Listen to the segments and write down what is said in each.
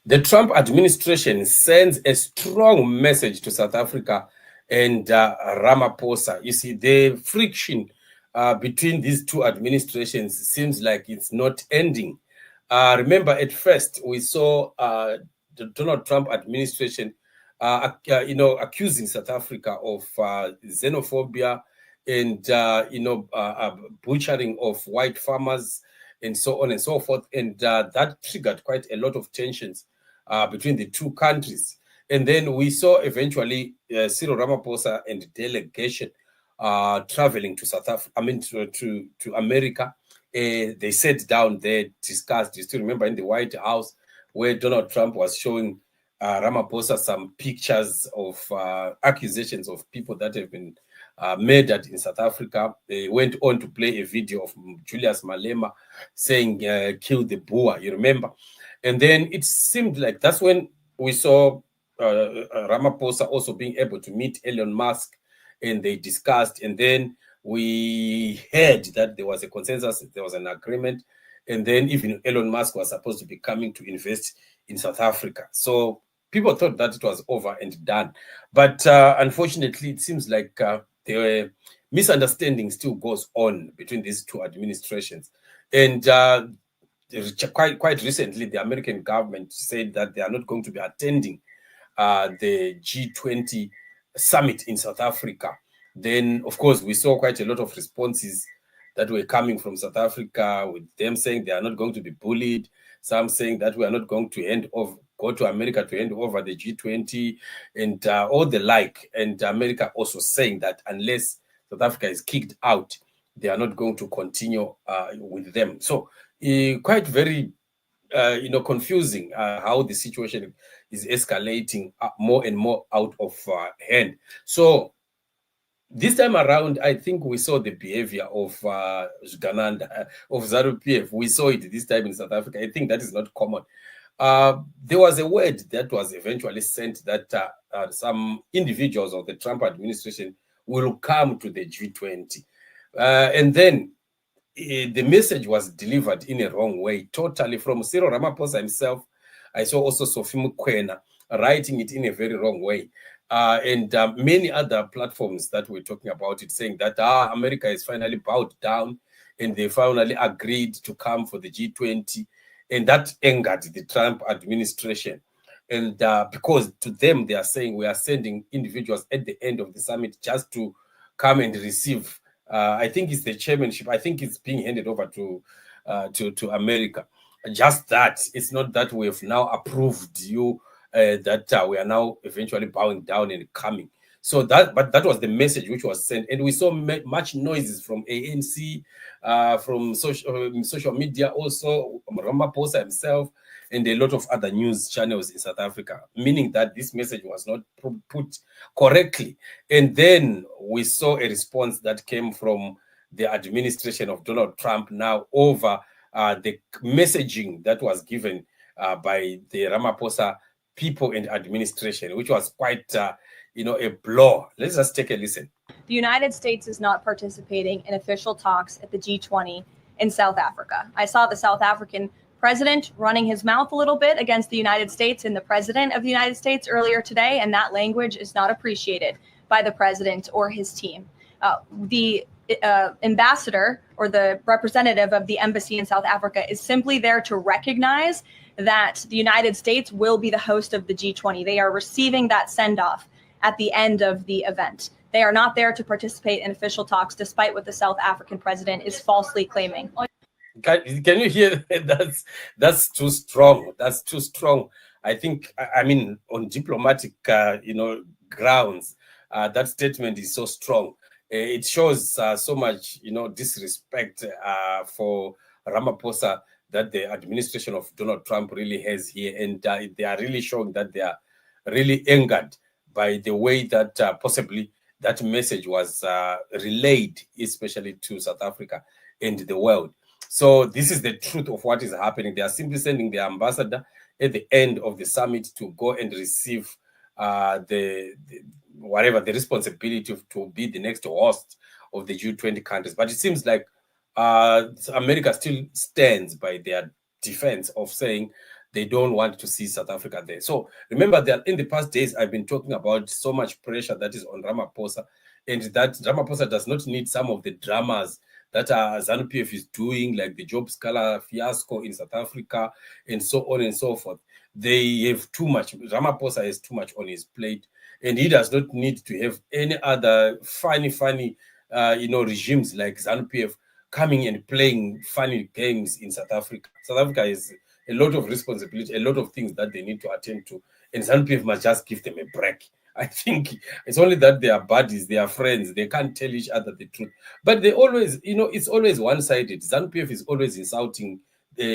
The Trump administration sends a strong message to South Africa and Ramaphosa. You see, the friction between these two administrations seems like it's not ending. Remember, at first we saw the Donald Trump administration, accusing South Africa of xenophobia and butchering of white farmers and so on and so forth, and that triggered quite a lot of tensions between the two countries. And then we saw eventually Cyril Ramaphosa and delegation traveling to South Africa, to America. They sat down there, discussed. You still remember in the White House where Donald Trump was showing Ramaphosa some pictures of accusations of people that have been murdered in South Africa. They went on to play a video of Julius Malema saying, kill the Boer, you remember? And then it seemed like that's when we saw Ramaphosa also being able to meet Elon Musk, and they discussed. And then we heard that there was a consensus, there was an agreement. And then even Elon Musk was supposed to be coming to invest in South Africa. So people thought that it was over and done. But unfortunately, it seems like the misunderstanding still goes on between these two administrations. And quite recently, the American government said that they are not going to be attending the G20 summit in South Africa. Then, of course, we saw quite a lot of responses that were coming from South Africa, with them saying they are not going to be bullied, some saying that we are not going to go to America to hand over the G20 and all the like. And America also saying that unless South Africa is kicked out, they are not going to continue with them. So quite very confusing how the situation is escalating more and more out of hand. So this time around, I think we saw the behavior of Zgananda, of ZANU-PF. We saw it this time in South Africa. I think that is not common. There was a word that was eventually sent that some individuals of the Trump administration will come to the G20. And then the message was delivered in a wrong way, totally, from Cyril Ramaphosa himself. I saw also Sophie Mukwena writing it in a very wrong way. And many other platforms that we're talking about it, saying that America is finally bowed down and they finally agreed to come for the G20. And that angered the Trump administration. And because to them, they are saying we are sending individuals at the end of the summit just to come and receive. I think it's the chairmanship. I think it's being handed over to America. Just that. It's not that we have now approved you, that we are now eventually bowing down and coming. So but that was the message which was sent. And we saw much noises from ANC, from social media also, Ramaphosa himself, and a lot of other news channels in South Africa, meaning that this message was not put correctly. And then we saw a response that came from the administration of Donald Trump now over the messaging that was given by the Ramaphosa people and administration, which was quite, a blow. Let's just take a listen. The United States is not participating in official talks at the G20 in South Africa. I saw the South African president running his mouth a little bit against the United States and the president of the United States earlier today, and that language is not appreciated by the president or his team. The ambassador or the representative of the embassy in South Africa is simply there to recognize that the United States will be the host of the G20. They are receiving that send-off at the end of the event. They are not there to participate in official talks, despite what the South African president is falsely claiming. Can you hear? That's too strong. That's too strong. I think, on diplomatic, grounds, that statement is so strong. It shows so much, disrespect for Ramaphosa that the administration of Donald Trump really has here. And they are really showing that they are really angered by the way that possibly that message was relayed, especially to South Africa and the world. So this is the truth of what is happening. They are simply sending the ambassador at the end of the summit to go and receive the responsibility to be the next host of the G20 countries. But it seems like America still stands by their defense of saying they don't want to see South Africa there. So remember that in the past days, I've been talking about so much pressure that is on Ramaphosa, and that Ramaphosa does not need some of the dramas that ZANU-PF is doing, like the Job Scala fiasco in South Africa, and so on and so forth. They have too much. Ramaphosa has too much on his plate, and he does not need to have any other funny, regimes like ZANU-PF coming and playing funny games in South Africa. South Africa is a lot of responsibility, a lot of things that they need to attend to, and ZANU-PF must just give them a break. I think it's only that they are buddies, they are friends, they can't tell each other the truth. But they always, it's always one-sided. ZANU-PF is always insulting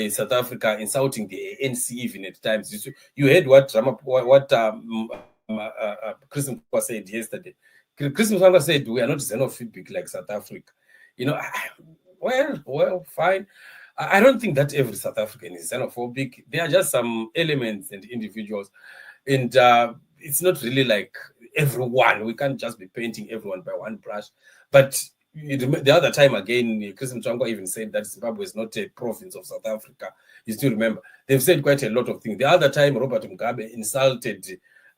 South Africa, insulting the ANC even at times. You heard what Chris Mkwasa said yesterday. Chris Mkwasa said, we are not xenophobic like South Africa. Well, fine. I don't think that every South African is xenophobic. There are just some elements and individuals. And it's not really like everyone. We can't just be painting everyone by one brush. But the other time again, Chris Mchangwa even said that Zimbabwe is not a province of South Africa. You still remember? They've said quite a lot of things. The other time, Robert Mugabe insulted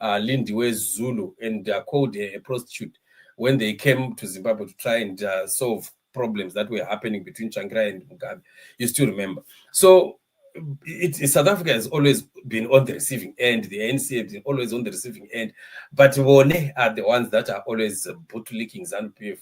Lindiwe Zulu and called her a prostitute when they came to Zimbabwe to try and solve problems that were happening between Changirai and Mugabe. You still remember? So South Africa has always been on the receiving end. The ANC has been always on the receiving end. But Wone are the ones that are always bootlicking ZANU-PF,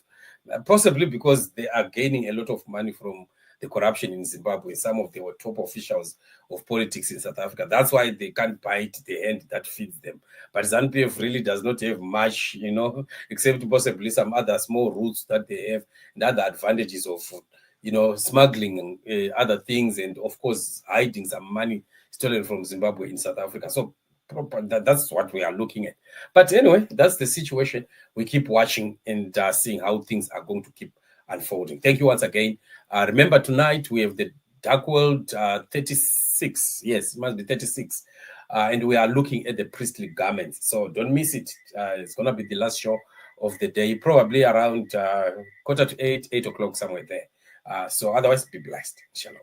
possibly because they are gaining a lot of money from the corruption in Zimbabwe. Some of the top officials of politics in South Africa. That's why they can't bite the hand that feeds them. But ZANU-PF really does not have much, except possibly some other small roots that they have and other advantages of, smuggling and other things, and of course hiding some money stolen from Zimbabwe in South Africa. So that's what we are looking at. But anyway, that's the situation. We keep watching and seeing how things are going to keep unfolding. Thank you once again. Remember, tonight we have the Dark World 36. Yes, it must be 36. And we are looking at the priestly garments. So don't miss it. It's going to be the last show of the day, probably around 7:45, 8 o'clock, somewhere there. So otherwise, be blessed. Shalom.